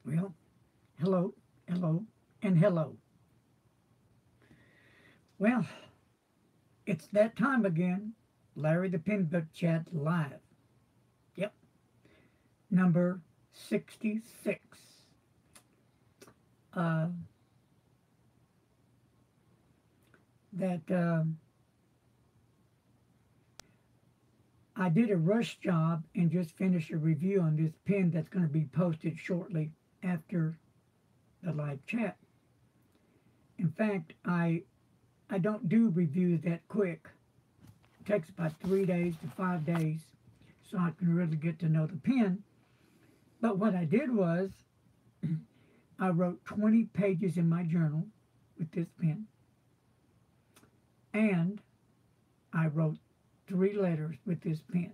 Well, hello, hello, and hello. Well, it's that time again. Larry the Pen Book Chat Live. Yep, number 66. Uh, that I did a rush job and just finished a review on this pen that's going to be posted shortly after the live chat. In fact, I don't do reviews that quick. It takes about 3 days to 5 days so I can really get to know the pen. But what I did was I wrote 20 pages in my journal with this pen, and I wrote 3 letters with this pen.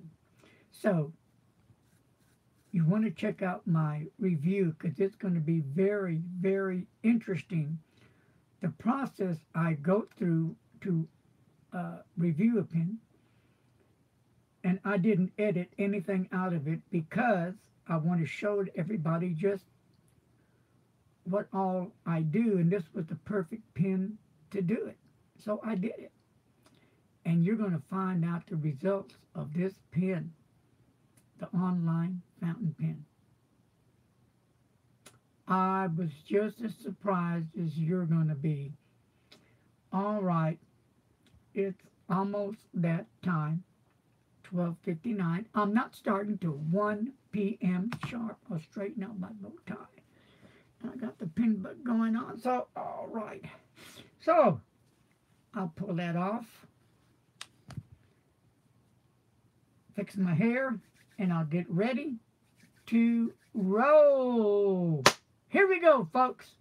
So you want to check out my review because it's going to be very, very interesting. The process I go through to review a pen, and I didn't edit anything out of it because I want to show everybody just what all I do, and this was the perfect pen to do it. So I did it. And you're going to find out the results of this pen, the online fountain pen. I was just as surprised as you're going to be. All right, it's almost that time, 12:59. I'm not starting till 1 p.m. sharp. I'll straighten out my bow tie. I got the pen book going on, so all right. So I'll pull that off, fix my hair, and I'll get ready to roll. Here we go, folks.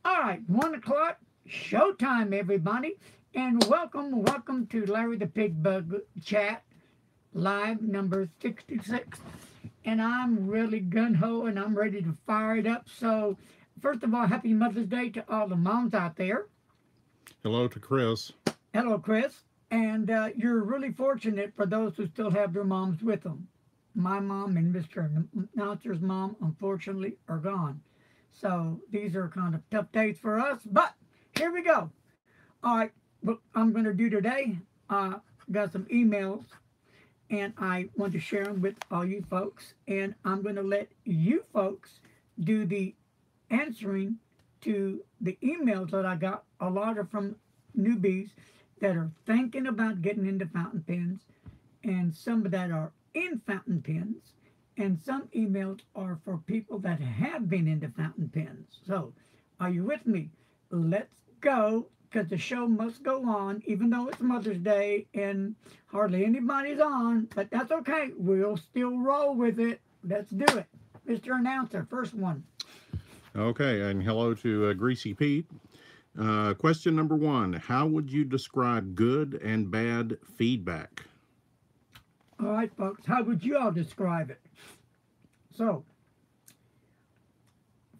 All right, 1 o'clock, showtime, everybody. And welcome to Larry the Pig Bug Chat, live number 66. And I'm really gun-ho, and I'm ready to fire it up. So, first of all, happy Mother's Day to all the moms out there. Hello to Chris. Hello, Chris. And you're really fortunate for those who still have their moms with them. My mom and Mr. Announcer's mom, unfortunately, are gone. So these are kind of tough days for us. But here we go. All right, what I'm going to do today, got some emails, and I want to share them with all you folks. And I'm going to let you folks do the answering to the emails that I got. A lot are from newbies that are thinking about getting into fountain pens, and some that are in fountain pens, and some emails are for people that have been into fountain pens. So, are you with me? Let's go, because the show must go on, even though it's Mother's Day and hardly anybody's on, but that's okay. We'll still roll with it. Let's do it. Mr. Announcer, first one. Okay, and hello to Greasy Pete. Question number one: how would you describe good and bad feedback? All right, folks, how would you all describe it? So,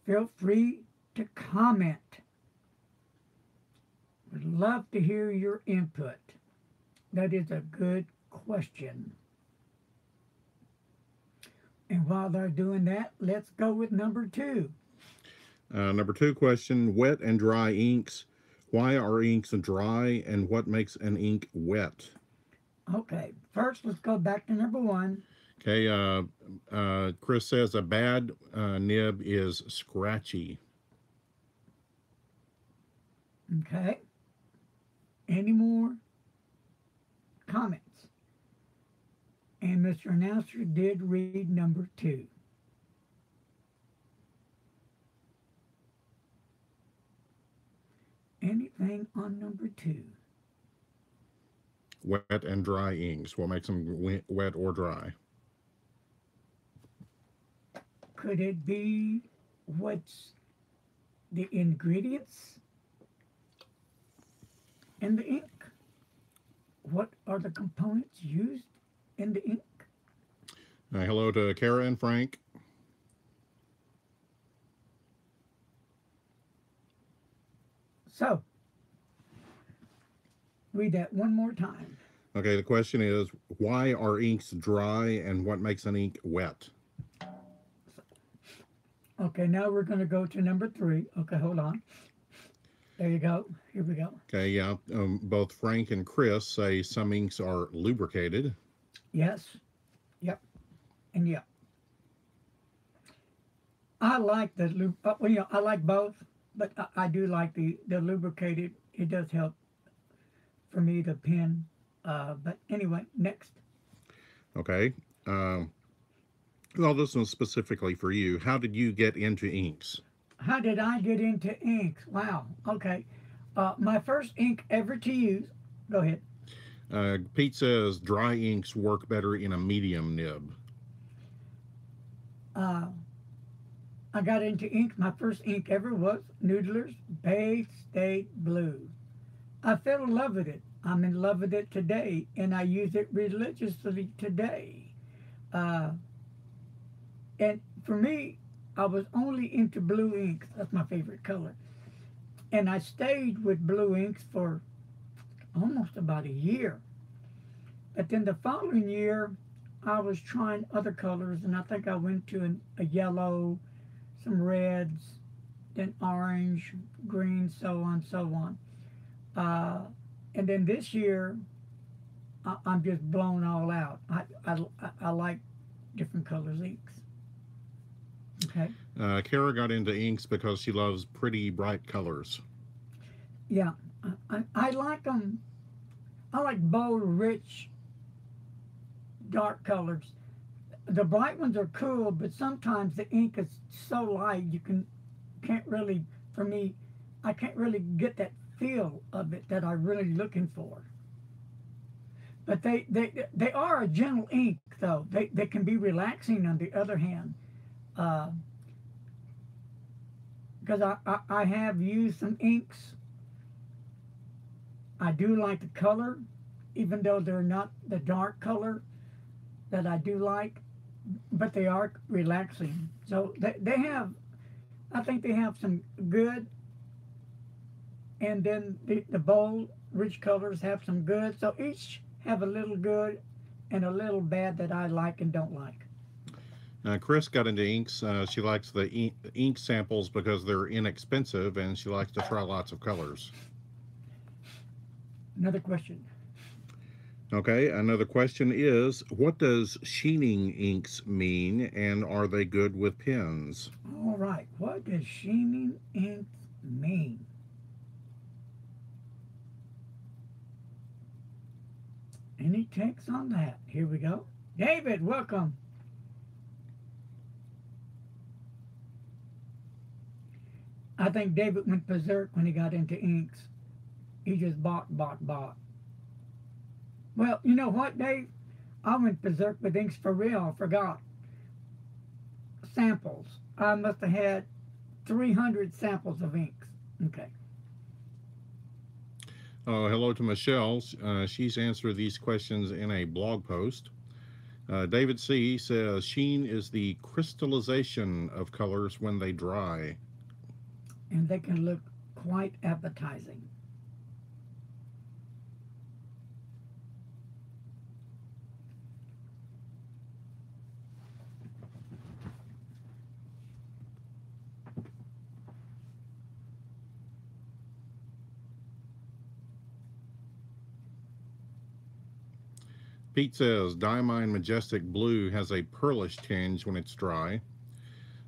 feel free to comment. Would love to hear your input. That is a good question. And while they're doing that, let's go with number two. Number two question: wet and dry inks. Why are inks dry, and what makes an ink wet? Okay, first let's go back to number one. Okay, Chris says a bad nib is scratchy. Okay, any more comments? And Mr. Announcer did read number two. Anything on number two? Wet and dry inks. What makes them wet or dry? Could it be what's the ingredients in the ink? What are the components used in the ink? Hello to Kara and Frank. So, read that one more time. Okay, the question is why are inks dry, and what makes an ink wet? Okay, now we're going to go to number 3. Okay, hold on. There you go. Here we go. Okay, yeah. Both Frank and Chris say some inks are lubricated. Yes. Yep. And yep. I like the well, I like both, but I do like the lubricated. It does help for me to pen. But anyway, next. Okay. Um, well, this one's specifically for you. How did you get into inks? How did I get into inks? Wow. Okay. My first ink ever to use. Go ahead. Pete says dry inks work better in a medium nib. Uh, I got into ink. My first ink ever was Noodler's Bay State Blue. I fell in love with it. I'm in love with it today, and I use it religiously today. Uh, and for me, I was only into blue inks. That's my favorite color. And I stayed with blue inks for almost about a year. But then the following year, I was trying other colors, and I think I went to a yellow, some reds, then orange, green, so on, so on. Uh, and then this year, I'm just blown all out. I like different colors inks. Okay. Kara got into inks because she loves pretty bright colors. Yeah, I like them. I like bold, rich, dark colors. The bright ones are cool, but sometimes the ink is so light can't really, for me, I can't really get that feel of it that I'm really looking for. But they are a gentle ink though. They can be relaxing on the other hand. Uh, because I have used some inks. I do like the color, even though they're not the dark color that I do like, but they are relaxing. So they have, I think they have some good, and then the bold, rich colors have some good. So each have a little good and a little bad that I like and don't like. Chris got into inks. She likes the ink samples because they're inexpensive, and she likes to try lots of colors. Another question. Okay, another question is, what does sheening inks mean, and are they good with pens? All right, what does sheening ink mean? Any takes on that? Here we go. David, welcome. I think David went berserk when he got into inks. He just bought. Well, you know what, Dave? I went berserk with inks for real. I forgot. Samples. I must have had 300 samples of inks. Okay. Hello to Michelle. She's answered these questions in a blog post. David C. says, sheen is the crystallization of colors when they dry. And they can look quite appetizing. Pete says, Diamine Majestic Blue has a pearlish tinge when it's dry.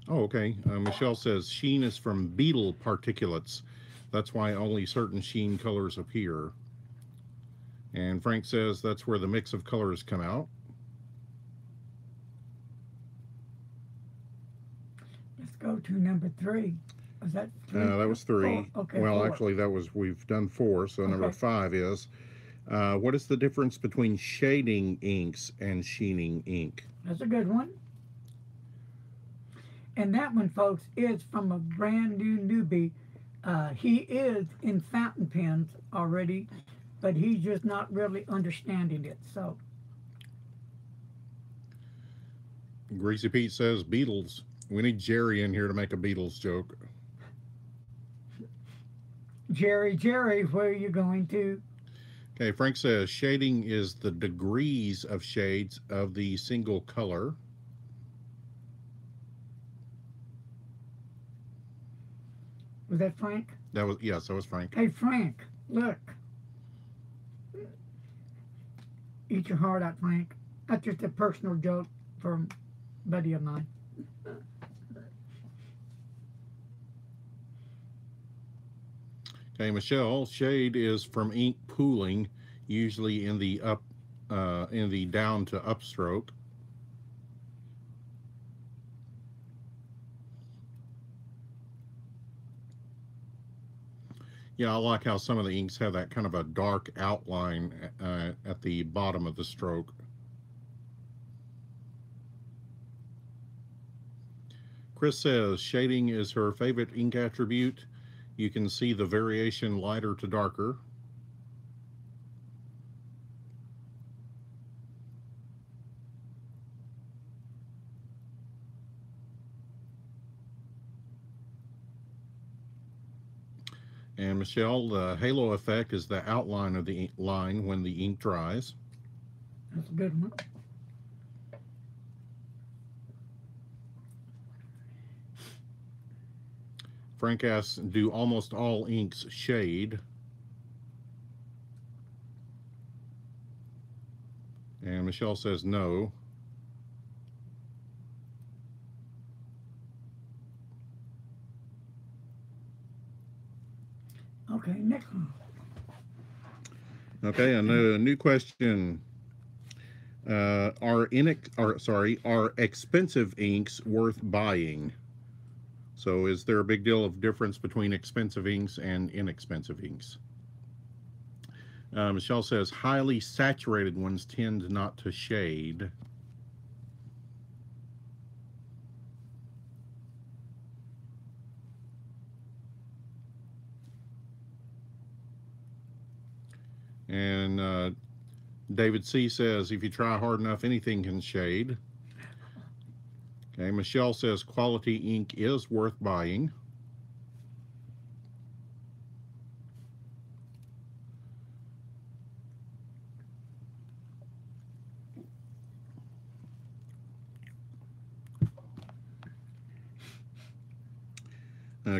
Oh, okay. Michelle says, sheen is from beetle particulates. That's why only certain sheen colors appear. And Frank says that's where the mix of colors come out. Let's go to number 3. Was that 3? That was 3. Okay, well, 4. actually, we've done 4. So okay. Number 5 is, what is the difference between shading inks and sheening ink? That's a good one. And that one, folks, is from a brand new newbie. He is in fountain pens already, but he's just not really understanding it. So, Greasy Pete says Beatles. We need Jerry in here to make a Beatles joke. Jerry, where are you going to? Okay, Frank says shading is the degrees of shades of the single color. Was that Frank? That was, yes, that was Frank. Hey, Frank, look. Eat your heart out, Frank. That's just a personal joke from a buddy of mine. Okay, Michelle, shade is from ink pooling, usually in the down to upstroke. Yeah, I like how some of the inks have that kind of a dark outline at the bottom of the stroke. Chris says shading is her favorite ink attribute. You can see the variation lighter to darker. And Michelle, the halo effect is the outline of the line when the ink dries. That's a good one. Frank asks, do almost all inks shade? And Michelle says no. Okay, next one. Okay, a new question. Are expensive inks worth buying? So is there a big deal of difference between expensive inks and inexpensive inks? Michelle says highly saturated ones tend not to shade. And David C. says, if you try hard enough, anything can shade. Okay, Michelle says quality ink is worth buying.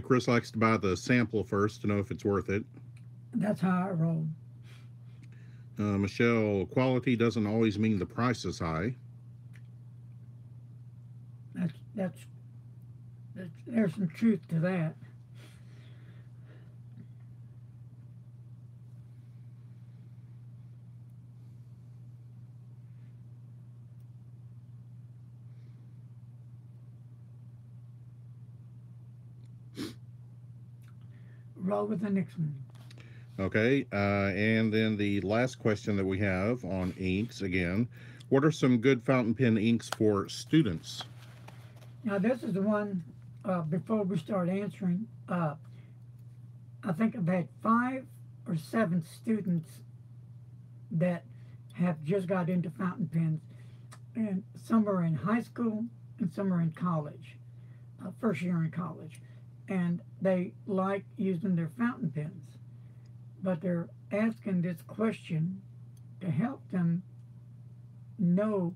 Chris likes to buy the sample first to know if it's worth it. That's how I roll. Michelle, quality doesn't always mean the price is high. There's some truth to that. Roll with the next one. Okay, and then the last question that we have on inks again. What are some good fountain pen inks for students? Now this is the one, before we start answering, I think I've had 5 or 7 students that have just got into fountain pens, and some are in high school and some are in college, first year in college, and they like using their fountain pens, but they're asking this question to help them know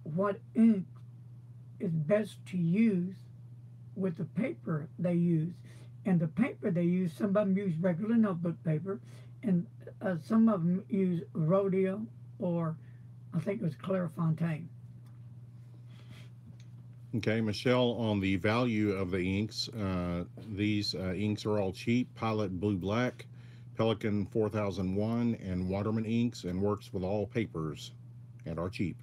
what ink is best to use with the paper they use. And the paper they use, some of them use regular notebook paper, and some of them use Rhodia, or I think it was Clairefontaine. Okay, Michelle, on the value of the inks, these inks are all cheap. Pilot Blue Black, Pelikan 4001, and Waterman inks, and works with all papers and are cheap.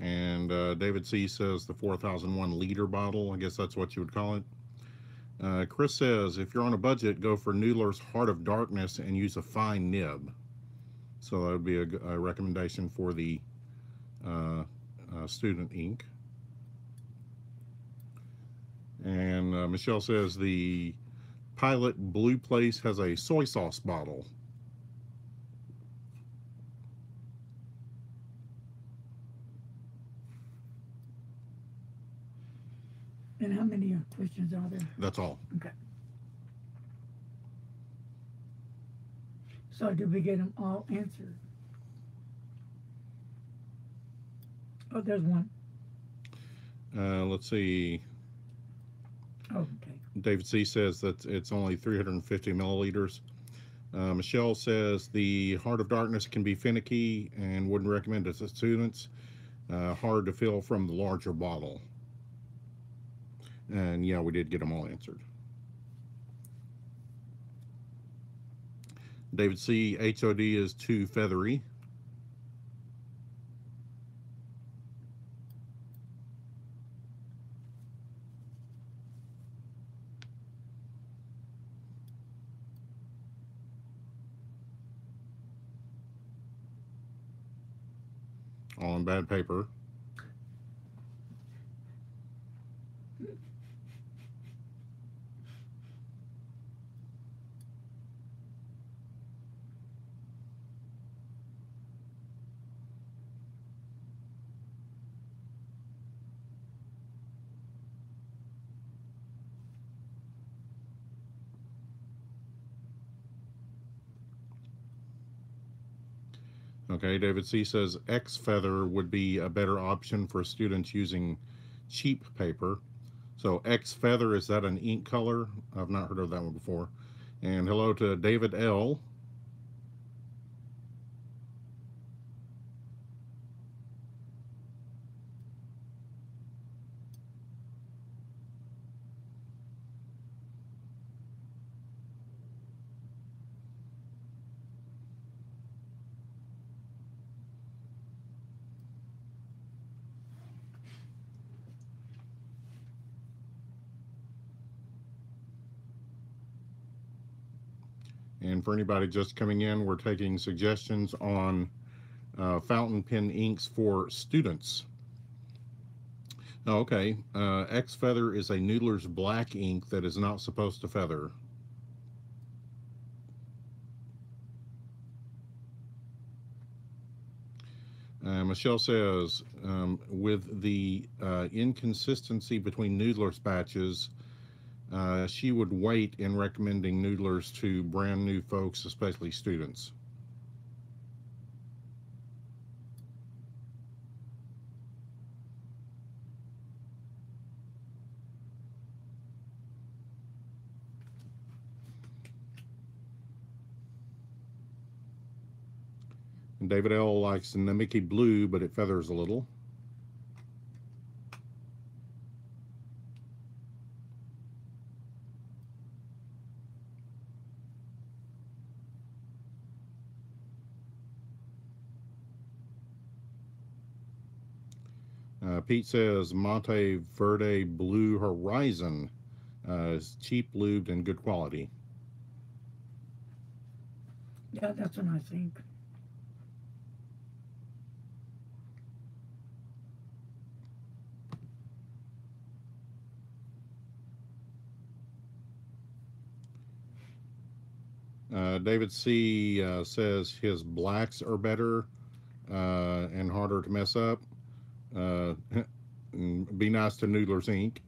And David C. says the 4001 liter bottle. I guess that's what you would call it. Chris says, if you're on a budget, go for Noodler's Heart of Darkness and use a fine nib. So that would be a recommendation for the student ink. And Michelle says the Pilot Blue Place has a soy sauce bottle. And how many questions are there? That's all. Okay. So did we get them all answered? Oh, there's one. Let's see. Oh, okay. David C says that it's only 350 milliliters. Michelle says the Heart of Darkness can be finicky and wouldn't recommend it to students. Hard to fill from the larger bottle. And yeah, we did get them all answered. David C, HOD is too feathery. All in bad paper. Okay, David C says X feather would be a better option for students using cheap paper. So X feather, is that an ink color? I've not heard of that one before. And hello to David L. And for anybody just coming in, we're taking suggestions on fountain pen inks for students. Oh, okay, X Feather is a Noodler's black ink that is not supposed to feather. Michelle says, with the inconsistency between Noodler's batches, she would wait in recommending Noodlers to brand new folks, especially students. And David L. likes the Mickey Blue, but it feathers a little. Pete says Monte Verde Blue Horizon is cheap, lubed, and good quality. Yeah, that's what I think. David C says his blacks are better and harder to mess up. Be nice to Noodler's ink.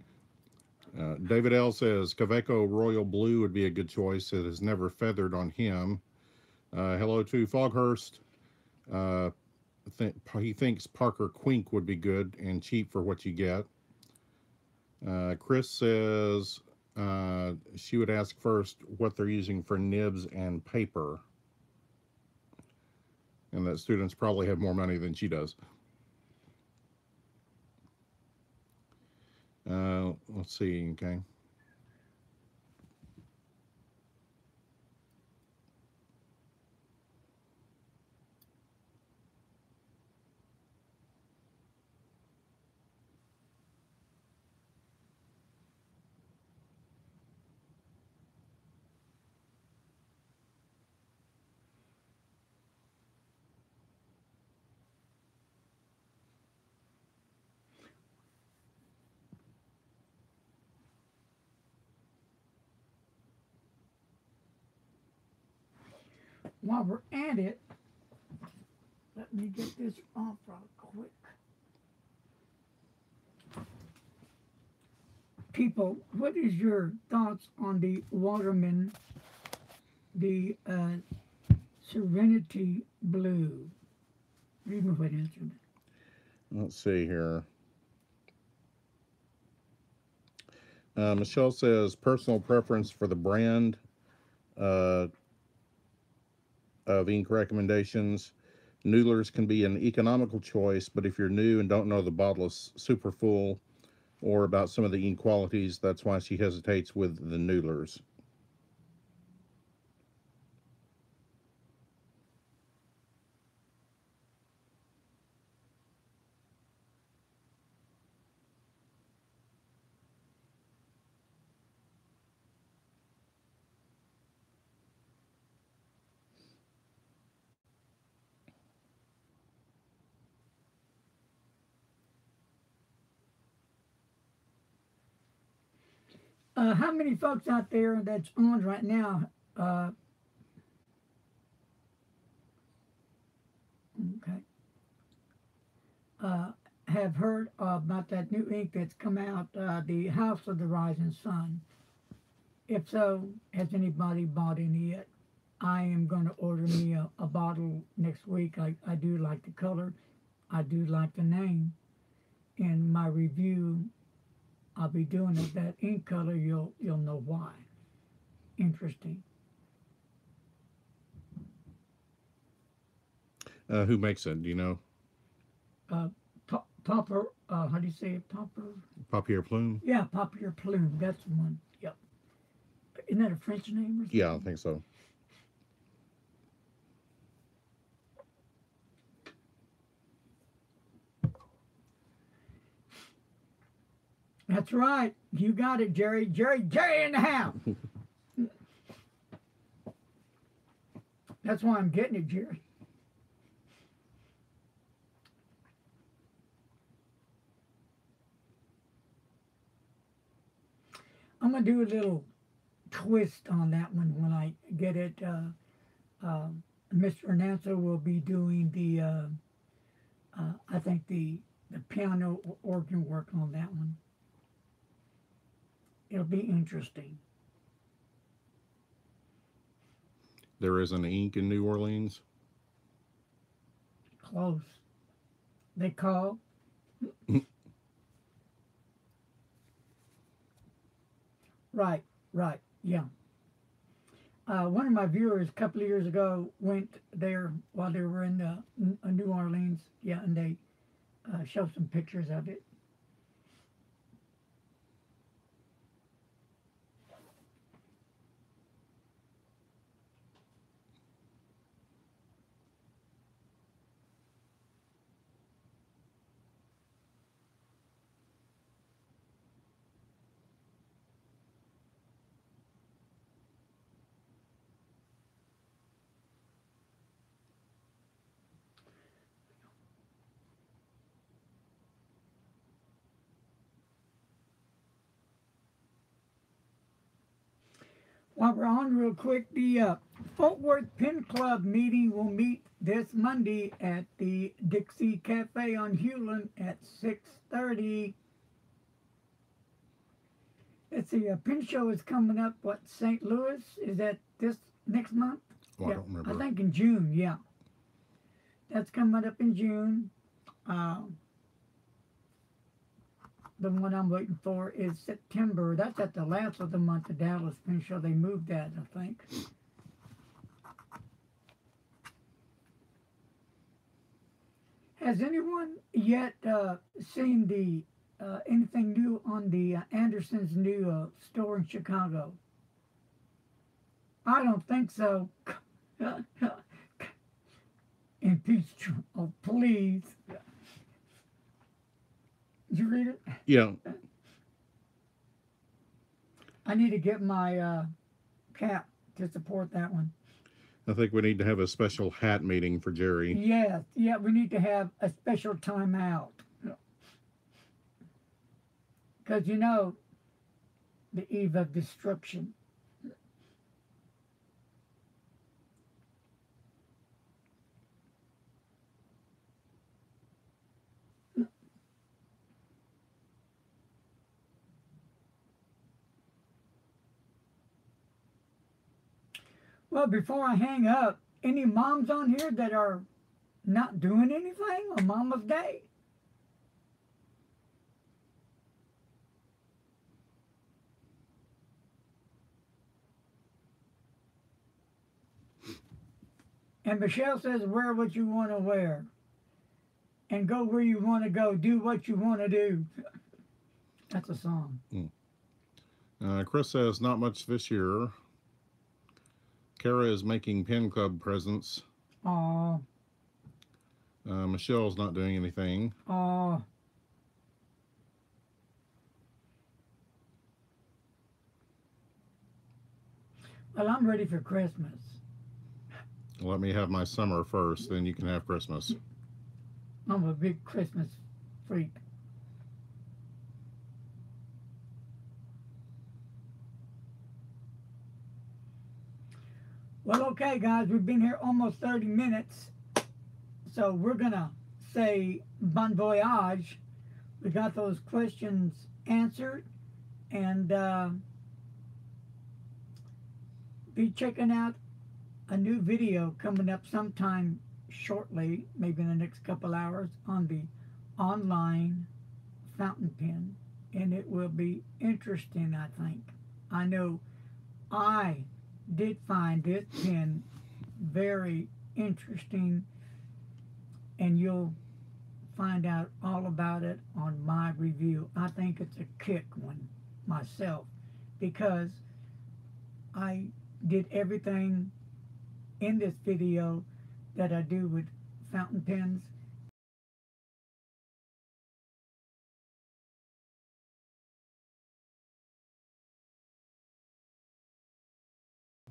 David L says Kaweco Royal Blue would be a good choice. It has never feathered on him. Hello to Foghurst. He thinks Parker Quink would be good and cheap for what you get. Chris says she would ask first what they're using for nibs and paper, and that students probably have more money than she does. Let's see, okay. While we're at it, let me get this off real quick. people, what is your thoughts on the Waterman, the Serenity Blue? You can go ahead and answer that. Let's see here. Michelle says personal preference for the brand uh, of ink recommendations. Noodlers can be an economical choice, but if you're new and don't know the bottle is super full or about some of the ink qualities, that's why she hesitates with the Noodlers. How many folks out there that's on right now? Okay. Have heard about that new ink that's come out, the House of the Rising Sun. If so, has anybody bought any yet? I am going to order me a bottle next week. I do like the color. I do like the name. In my review, I'll be doing it. That ink color, you'll know why. Interesting. Who makes it? Do you know? Popper, how do you say it? Popper? Papier Plume? Yeah, Papier Plume. That's the one. Yep. Isn't that a French name or something? Yeah, I think so. That's right. You got it, Jerry. Jerry in the house. That's why I'm getting it, Jerry. I'm going to do a little twist on that one when I get it. Mr. Anansa will be doing the, I think the piano organ work on that one. It'll be interesting. There is an ink in New Orleans. Close. They call. Right, yeah. One of my viewers a couple of years ago went there while they were in New Orleans, yeah, and they showed some pictures of it. While we're on real quick, the Fort Worth Pen Club meeting will meet this Monday at the Dixie Cafe on Hewlin at 6:30. Let's see, a pen show is coming up, what, St. Louis? Is that this next month? Oh, yeah, I don't remember. I think in June, yeah. That's coming up in June. The one I'm waiting for is September. That's at the last of the month, the Dallas Pen Show. They moved that, I think. Has anyone yet seen the anything new on the Anderson's new store in Chicago? I don't think so. Impeach Trump. Oh, please. Did you read it? Yeah. I need to get my cap to support that one. I think we need to have a special hat meeting for Jerry. Yes, yeah, we need to have a special timeout. Because, you know, the eve of destruction. Well, before I hang up, any moms on here that are not doing anything on Mama's Day? And Michelle says, wear what you want to wear and go where you want to go. Do what you want to do. That's a song. Chris says, not much this year. Kara is making pen club presents. Aw. Michelle's not doing anything. Aw. Well, I'm ready for Christmas. Let me have my summer first, then you can have Christmas. I'm a big Christmas freak. Well, okay, guys, we've been here almost 30 minutes. So we're going to say bon voyage. We got those questions answered. And be checking out a new video coming up sometime shortly, maybe in the next couple hours, on the online fountain pen. And it will be interesting, I think. I know I did find this pen very interesting, and you'll find out all about it on my review. I think it's a kick one myself, because I did everything in this video that I do with fountain pens.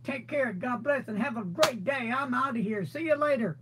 Take care, God bless, and have a great day. I'm out of here. See you later.